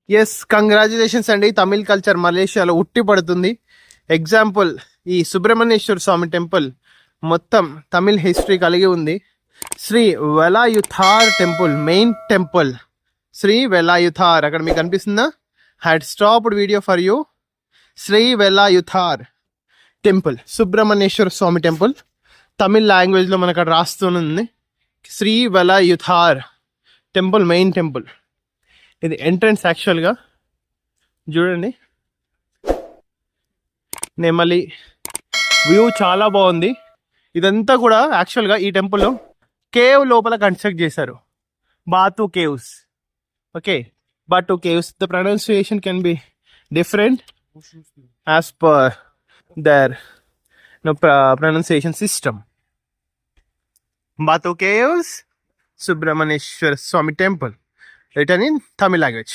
Yes, congratulations అండి. Tamil culture మలేషియాలో ఉట్టి పడుతుంది. ఎగ్జాంపుల్, ఈ సుబ్రహ్మణ్యేశ్వర స్వామి టెంపుల్ మొత్తం తమిళ్ హిస్టరీ కలిగి ఉంది. Shri Velayudhar temple, main temple Shri Velayudhar. అక్కడ మీకు కనిపిస్తుందా? Had stopped video for you. Shri Velayudhar temple, Subrahmanyeswara Swami temple. Tamil లాంగ్వేజ్లో మనకు అక్కడ రాస్తుంది Shri Velayudhar temple, main temple. ఇది ఎంట్రన్స్ యాక్చువల్గా చూడండి. నెమలి వ్యూ చాలా బాగుంది. ఇదంతా కూడా యాక్చువల్గా ఈ టెంపుల్లో కేవ్ లోపల కన్స్ట్రక్ట్ చేశారు. Batu caves. Okay, Batu caves. The pronunciation can be different as per their pronunciation system. Batu caves, Subrahmanyeswara Swami temple, written in Tamil language.